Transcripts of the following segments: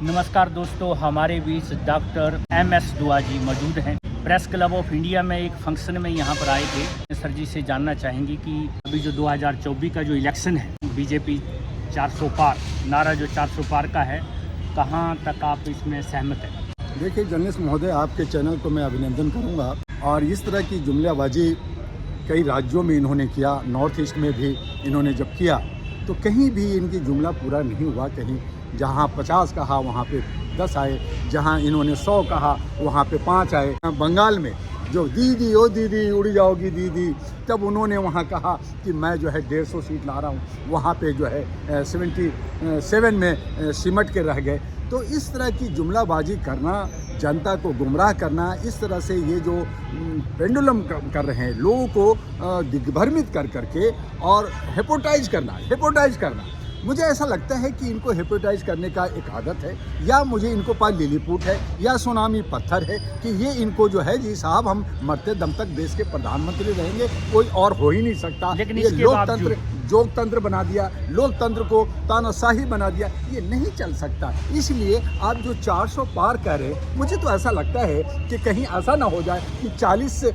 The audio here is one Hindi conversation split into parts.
नमस्कार दोस्तों, हमारे बीच डॉक्टर MS दुआ जी मौजूद हैं। प्रेस क्लब ऑफ इंडिया में एक फंक्शन में यहाँ पर आए थे। सर जी से जानना चाहेंगे कि अभी जो 2024 का जो इलेक्शन है, बीजेपी 400 पार, नारा जो 400 पार का है, कहाँ तक आप इसमें सहमत हैं? देखिए जर्नलिस्ट महोदय, आपके चैनल को मैं अभिनंदन करूंगा। और इस तरह की जुमलाबाजी कई राज्यों में इन्होंने किया, नॉर्थ ईस्ट में भी इन्होंने जब किया तो कहीं भी इनकी जुमला पूरा नहीं हुआ। कहीं जहां 50 कहा वहां पे 10 आए, जहां इन्होंने 100 कहा वहां पे 5 आए। बंगाल में जो दीदी ओ दीदी उड़ जाओगी दीदी, तब उन्होंने वहाँ कहा कि मैं जो है 150 सीट ला रहा हूँ, वहाँ पे जो है 77 में सिमट के रह गए। तो इस तरह की जुमलाबाजी करना, जनता को गुमराह करना, इस तरह से ये जो पेंडुलम कर रहे हैं, लोगों को दिग्भ्रमित कर करके और हेपोटाइज करना, मुझे ऐसा लगता है कि इनको हेपेटाइज करने का एक आदत है, या मुझे इनको पास लिलीपुट है या सुनामी पत्थर है कि ये इनको जो है जी साहब हम मरते दम तक देश के प्रधानमंत्री रहेंगे, कोई और हो ही नहीं सकता। लेकिन ये लोकतंत्र जोगतंत्र बना दिया, लोकतंत्र को तानाशाही बना दिया, ये नहीं चल सकता। इसलिए आप जो 400 पार कह रहे हैं, मुझे तो ऐसा लगता है कि कहीं ऐसा ना हो जाए कि 40 से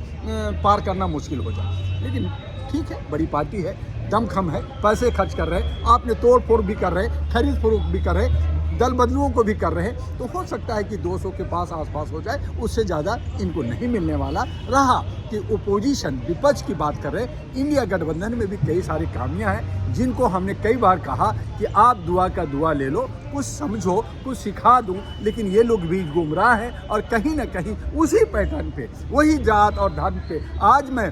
पार करना मुश्किल हो जाए। लेकिन ठीक है, बड़ी पार्टी है, दमखम है, पैसे खर्च कर रहे हैं, आपने तोड़ फोड़ भी कर रहे हैं, खरीद फरोख्त भी कर रहे हैं, दल बदलुओं को भी कर रहे हैं, तो हो सकता है कि 200 के पास आसपास हो जाए। उससे ज़्यादा इनको नहीं मिलने वाला। रहा कि ओपोजिशन, विपक्ष की बात कर रहे हैं, इंडिया गठबंधन में भी कई सारी खामियां हैं जिनको हमने कई बार कहा कि आप दुआ का दुआ ले लो, कुछ समझो, कुछ सिखा दूं, लेकिन ये लोग भी गुमराह हैं और कहीं ना कहीं उसी पैटर्न पे, वही जात और धर्म पे। आज मैं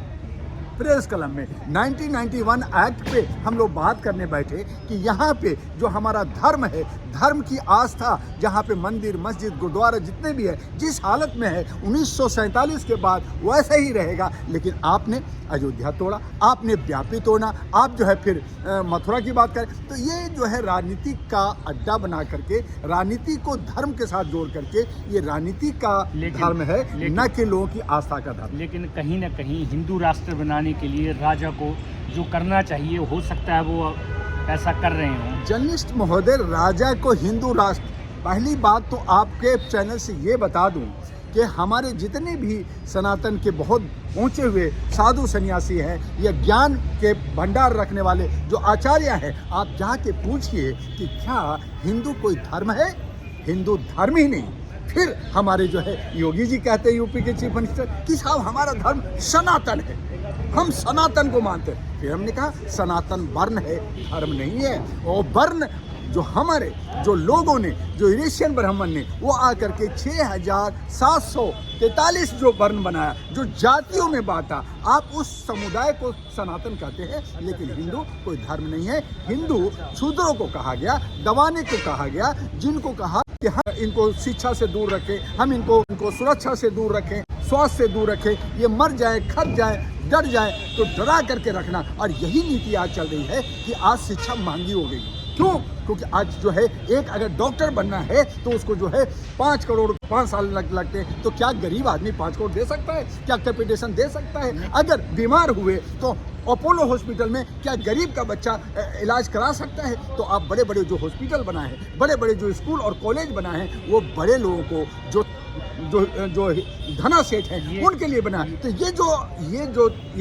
प्रेस क्लब में 1991 एक्ट पे हम लोग बात करने बैठे कि यहाँ पे जो हमारा धर्म है, धर्म की आस्था, जहाँ पे मंदिर, मस्जिद, गुरुद्वारा जितने भी है, जिस हालत में है 1947 के बाद वैसे ही रहेगा। लेकिन आपने अयोध्या तोड़ा, आपने व्यापी तोड़ा, आप जो है फिर मथुरा की बात करें। तो ये जो है राजनीति का अड्डा बना करके, राजनीति को धर्म के साथ जोड़ करके, ये राजनीति का धर्म है, न कि लोगों की आस्था का धर्म। लेकिन कहीं ना कहीं हिंदू राष्ट्र बनाने के लिए राजा को जो करना चाहिए, हो सकता है वो ऐसा कर रहे हों। जर्नलिस्ट महोदय, राजा को हिंदू राष्ट्र, पहली बात तो आपके चैनल से ये बता दूं कि हमारे जितने भी सनातन के बहुत ऊंचे हुए साधु सन्यासी हैं या ज्ञान के भंडार रखने वाले जो आचार्य हैं, आप जाके पूछिए कि क्या हिंदू कोई धर्म है? हिंदू धर्म ही नहीं। फिर हमारे जो है योगी जी कहते हैं, यूपी के चीफ मिनिस्टर, कि साहब हमारा धर्म सनातन है, हम सनातन को मानते हैं। फिर हमने कहा सनातन वर्ण है, धर्म नहीं है। और वर्ण जो हमारे जो लोगों ने, जो यूरेशियन ब्राह्मण ने, वो आकर के 6743 जो वर्ण बनाया, जो जातियों में बांटा, आप उस समुदाय को सनातन कहते हैं। लेकिन हिंदू कोई धर्म नहीं है। हिंदू शूद्रों को कहा गया, दबाने को कहा गया, जिनको कहा कि हम इनको शिक्षा से दूर रखें, हम इनको सुरक्षा से दूर रखें, स्वास्थ्य से दूर रखें, ये मर जाए, खप जाए, डर जाए तो डरा करके रखना। और यही नीति आज चल रही है कि आज शिक्षा महंगी हो गई। क्यों? क्योंकि आज जो है एक अगर डॉक्टर बनना है तो उसको जो है 5 करोड़ 5 साल लगते हैं। तो क्या गरीब आदमी 5 करोड़ दे सकता है? क्या कैपिटेशन दे सकता है? अगर बीमार हुए तो अपोलो हॉस्पिटल में क्या गरीब का बच्चा इलाज करा सकता है? तो आप बड़े बड़े जो हॉस्पिटल बनाए हैं, बड़े बड़े जो स्कूल और कॉलेज बनाए हैं, वो बड़े लोगों को जो धना सेठ हैं उनके लिए बना। तो ये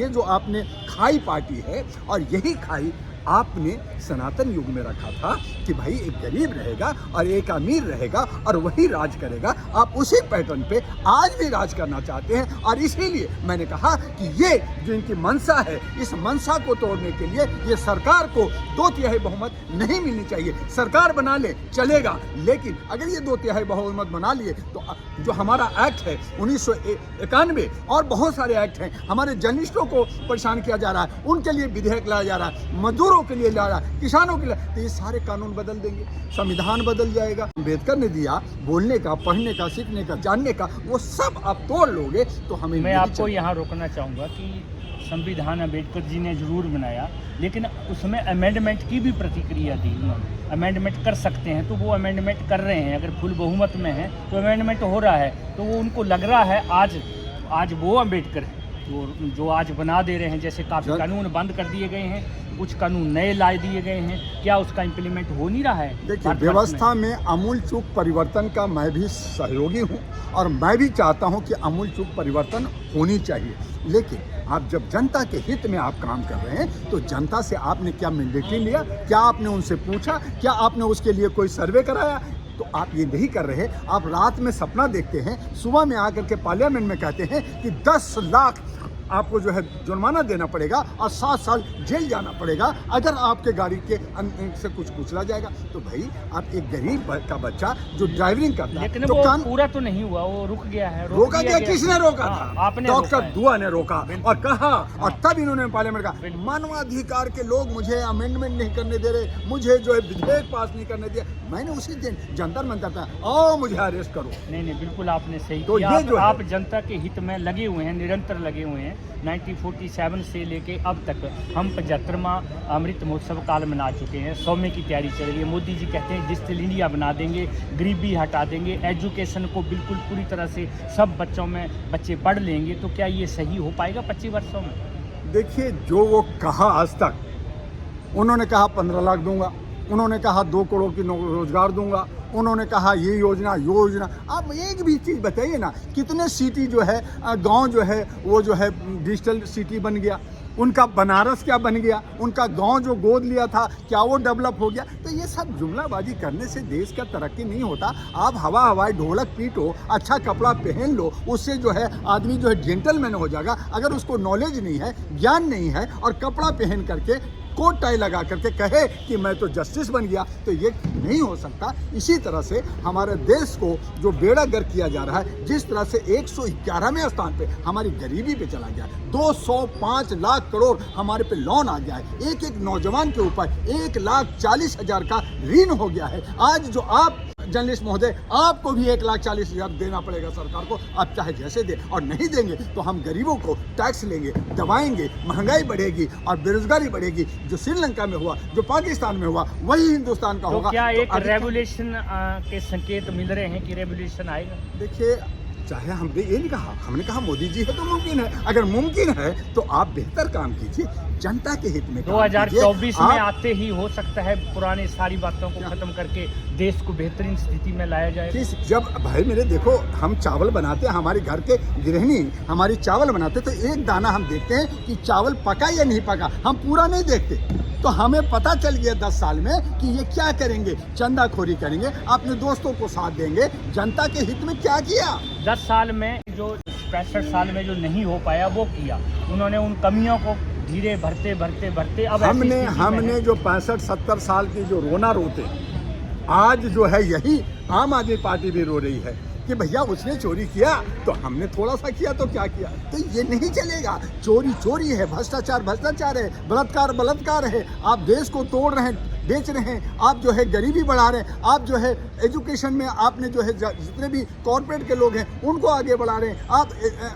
जो आपने खाई पार्टी है, और यही खाई आपने सनातन युग में रखा था कि भाई एक गरीब रहेगा और एक अमीर रहेगा और वही राज करेगा। आप उसी पैटर्न पे आज भी राज करना चाहते हैं। और इसीलिए मैंने कहा कि ये जो इनकी मंशा है, इस मंशा को तोड़ने के लिए ये सरकार को 2/3 बहुमत नहीं मिलनी चाहिए। सरकार बना ले चलेगा, लेकिन अगर ये 2/3 बहुमत बना लिए तो जो हमारा एक्ट है 1991 और बहुत सारे एक्ट हैं, हमारे जर्नलिस्टों को परेशान किया जा रहा है, उनके लिए विधेयक लाया जा रहा है, मजदूरों के लिए ला रहा है, किसानों के लिए, तो ये सारे कानून बदल देंगे, संविधान बदल जाएगा। अम्बेडकर ने दिया बोलने का, पढ़ने का, सीखने का, जानने का, वो सब आप तोड़ लोगे तो हमें। मैं आपको यहाँ रोकना चाहूँगा कि संविधान अम्बेडकर जी ने जरूर बनाया, लेकिन उसमें अमेंडमेंट की भी प्रतिक्रिया दी उन्होंने। अमेंडमेंट कर सकते हैं तो वो अमेंडमेंट कर रहे हैं। अगर फुल बहुमत में है तो अमेंडमेंट हो रहा है, तो वो उनको लग रहा है आज वो अम्बेडकर है जो आज बना दे रहे हैं। जैसे काफ़ी कानून बंद कर दिए गए हैं, कुछ कानून नए ला दिए गए हैं, क्या उसका इम्प्लीमेंट हो नहीं रहा है? देखिए, व्यवस्था में आमूलचूल परिवर्तन का मैं भी सहयोगी हूँ और मैं भी चाहता हूँ कि आमूलचूल परिवर्तन होनी चाहिए। लेकिन आप जब जनता के हित में आप काम कर रहे हैं तो जनता से आपने क्या मैंडेटरी लिया, क्या आपने उनसे पूछा, क्या आपने उसके लिए कोई सर्वे कराया? तो आप ये नहीं कर रहे। आप रात में सपना देखते हैं, सुबह में आकर के पार्लियामेंट में कहते हैं कि 10 लाख आपको जो है जुर्माना देना पड़ेगा और 7 साल जेल जाना पड़ेगा अगर आपके गाड़ी के से कुछ कुचला जाएगा। तो भाई, आप एक गरीब का बच्चा जो ड्राइविंग करता है, लेकिन तो वो पूरा तो नहीं हुआ, वो रुक गया है। रोका गया, किसने रोका था? आपने डॉक्टर दुआ ने रोका और कहा, और तब इन्होंने पार्लियामेंट का मानवाधिकार के लोग मुझे अमेंडमेंट नहीं करने दे रहे, मुझे जो है विधेयक पास नहीं करने दिया। मैंने उसी दिन जंतर मंतर था, आओ मुझे अरेस्ट करो। नहीं, बिल्कुल आपने सही तो किया। ये जो आप जनता के हित में लगे हुए हैं, निरंतर लगे हुए हैं। 1947 से लेके अब तक हम 75वां अमृत महोत्सव काल मना चुके हैं। 100वें की तैयारी चल रही है। मोदी जी कहते हैं डिजिटल इंडिया बना देंगे, गरीबी हटा देंगे, एजुकेशन को बिल्कुल पूरी तरह से सब बच्चों में बच्चे पढ़ लेंगे। तो क्या ये सही हो पाएगा 25 वर्षों में? देखिए, जो वो कहा आज तक, उन्होंने कहा 15 लाख दूंगा, उन्होंने कहा 2 करोड़ की रोजगार दूंगा, उन्होंने कहा ये योजना। आप एक भी चीज़ बताइए ना, कितने सिटी जो है गांव जो है वो जो है डिजिटल सिटी बन गया, उनका बनारस क्या बन गया, उनका गांव जो गोद लिया था क्या वो डेवलप हो गया? तो ये सब जुमलाबाजी करने से देश का तरक्की नहीं होता। आप हवाई ढोलक पीटो, अच्छा कपड़ा पहन लो, उससे जो है आदमी जो है जेंटलमैन हो जाएगा। अगर उसको नॉलेज नहीं है, ज्ञान नहीं है और कपड़ा पहन करके कोट टाई लगा करके कहे कि मैं तो जस्टिस बन गया, तो ये नहीं हो सकता। इसी तरह से हमारे देश को जो बेड़ा गर्क किया जा रहा है, जिस तरह से 111वें स्थान पे हमारी गरीबी पे चला गया, 205 लाख करोड़ हमारे पे लोन आ गया है, एक एक नौजवान के ऊपर 1,40,000 का ऋण हो गया है। आज जो आप जर्नलिस्ट महोदय, आपको भी 1,40,000 देना पड़ेगा सरकार को, आप चाहे जैसे दे, और नहीं देंगे तो हम गरीबों को टैक्स लेंगे, दबाएंगे, महंगाई बढ़ेगी और बेरोजगारी बढ़ेगी। जो श्रीलंका में हुआ, जो पाकिस्तान में हुआ, वही हिंदुस्तान का होगा। क्या एक रेवोल्यूशन के संकेत मिल रहे हैं कि रेवोल्यूशन आएगा? देखिए, चाहे हमने ये नहीं कहा, हमने कहा मोदी जी है तो मुमकिन है। अगर मुमकिन है तो आप बेहतर काम कीजिए, जनता के हित में 2024 में आते ही हो सकता है पुरानी सारी बातों को खत्म करके देश को बेहतरीन स्थिति में लाया जाए। जब भाई मेरे देखो, हम चावल बनाते हैं, हमारे घर के गृहिणी हमारी चावल बनाते, तो एक दाना हम देखते हैं कि चावल पका या नहीं पका, हम पूरा नहीं देखते। तो हमें पता चल गया 10 साल में कि ये क्या करेंगे, चंदाखोरी करेंगे, अपने दोस्तों को साथ देंगे। जनता के हित में क्या किया? 10 साल में जो 65 साल में जो नहीं हो पाया वो किया उन्होंने। उन कमियों को धीरे भरते अब हमने जो 65-70 साल की जो रोना रोते, आज जो है यही आम आदमी पार्टी भी रो रही है कि भैया उसने चोरी किया तो हमने थोड़ा सा किया तो क्या किया। तो ये नहीं चलेगा। चोरी है, भ्रष्टाचार है, बलात्कार है। आप देश को तोड़ रहे हैं, बेच रहे हैं, आप जो है गरीबी बढ़ा रहे हैं, आप जो है एजुकेशन में आपने जो है जितने भी कॉर्पोरेट के लोग हैं उनको आगे बढ़ा रहे हैं,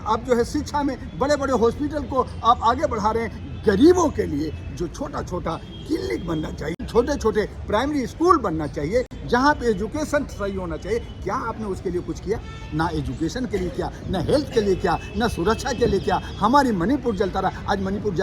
आप जो है शिक्षा में बड़े बड़े हॉस्पिटल को आप आगे बढ़ा रहे हैं। गरीबों के लिए जो छोटा क्लिनिक बनना चाहिए, छोटे प्राइमरी स्कूल बनना चाहिए, जहाँ पे एजुकेशन सही होना चाहिए। क्या आपने उसके लिए कुछ किया? ना एजुकेशन के लिए किया, ना हेल्थ के लिए किया, ना सुरक्षा के लिए किया। हमारी मणिपुर जलता रहा। आज मणिपुर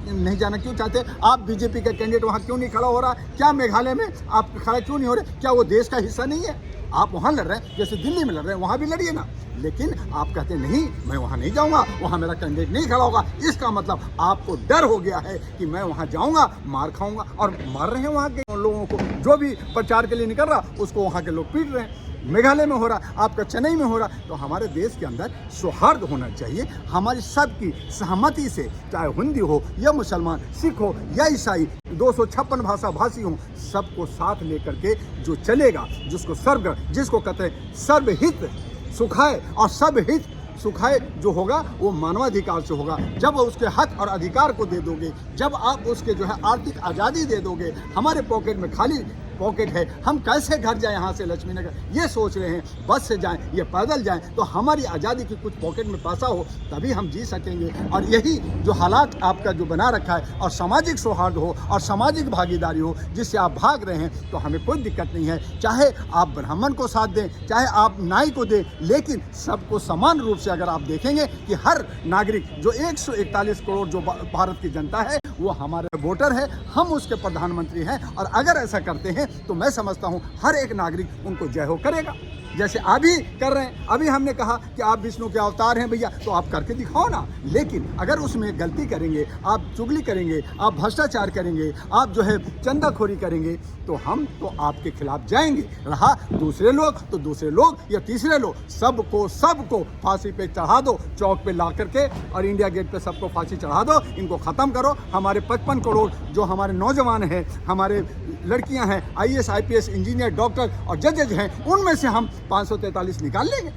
नहीं जाना क्यों चाहते आप? बीजेपी का कैंडिडेट वहाँ क्यों नहीं खड़ा हो रहा? क्या मेघालय में आप खड़ा क्यों नहीं हो रहे? क्या वो देश का हिस्सा नहीं है? आप वहाँ लड़ रहे हैं, जैसे दिल्ली में लड़ रहे हैं, वहाँ भी लड़िए ना। लेकिन आप कहते नहीं, मैं वहाँ नहीं जाऊँगा, वहाँ मेरा कैंडिडेट नहीं खड़ा होगा। इसका मतलब आपको डर हो गया है कि मैं वहाँ जाऊँगा मार खाऊंगा, और मार रहे हैं वहाँ के लोगों को। जो भी प्रचार के लिए निकल रहा उसको वहाँ के लोग पीट रहे हैं। मेघालय में हो रहा, आपका चेन्नई में हो रहा। तो हमारे देश के अंदर सौहार्द होना चाहिए, हमारी सबकी सहमति से, चाहे हिंदी हो या मुसलमान, सिख हो या ईसाई, 256 भाषा भाषी हों, सबको साथ लेकर के जो चलेगा, जिसको कहते हैं सर्वहित सुखाए, और सब हित सुखाए जो होगा वो मानवाधिकार से होगा। जब उसके हक और अधिकार को दे दोगे, जब आप उसके जो है आर्थिक आज़ादी दे दोगे। हमारे पॉकेट में खाली पॉकेट है, हम कैसे घर जाएं यहाँ से लक्ष्मी नगर, ये सोच रहे हैं। बस से जाएं या पैदल जाएं, तो हमारी आज़ादी की कुछ पॉकेट में पैसा हो तभी हम जी सकेंगे। और यही जो हालात आपका जो बना रखा है, और सामाजिक सौहार्द हो और सामाजिक भागीदारी हो, जिससे आप भाग रहे हैं, तो हमें कोई दिक्कत नहीं है। चाहे आप ब्राह्मण को साथ दें, चाहे आप नाई को दें, लेकिन सबको समान रूप से अगर आप देखेंगे कि हर नागरिक जो 141 करोड़ जो भारत की जनता है, वो हमारे वोटर है, हम उसके प्रधानमंत्री हैं। और अगर ऐसा करते हैं तो मैं समझता हूँ हर एक नागरिक उनको जय हो करेगा, जैसे अभी कर रहे हैं। अभी हमने कहा कि आप विष्णु के अवतार हैं भैया, तो आप करके दिखाओ ना। लेकिन अगर उसमें गलती करेंगे, आप चुगली करेंगे, आप भ्रष्टाचार करेंगे, आप जो है चंदाखोरी करेंगे, तो हम तो आपके खिलाफ जाएंगे। रहा दूसरे लोग तो दूसरे लोग या तीसरे लोग, सबको फांसी पे चढ़ा दो, चौक पे ला करके, और इंडिया गेट पे सबको फांसी चढ़ा दो। इनको ख़त्म करो। हमारे 55 करोड़ जो हमारे नौजवान हैं, हमारे लड़कियां हैं, IAS IPS इंजीनियर डॉक्टर और जजेज हैं, उनमें से हम 543 निकाल लेंगे।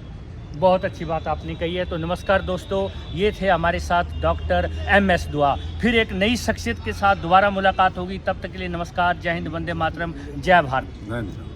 बहुत अच्छी बात आपने कही है। तो नमस्कार दोस्तों, ये थे हमारे साथ डॉक्टर MS दुआ। फिर एक नई शख्सियत के साथ दोबारा मुलाकात होगी। तब तक के लिए नमस्कार, जय हिंद, वंदे मातरम, जय भारत। धन्यवाद।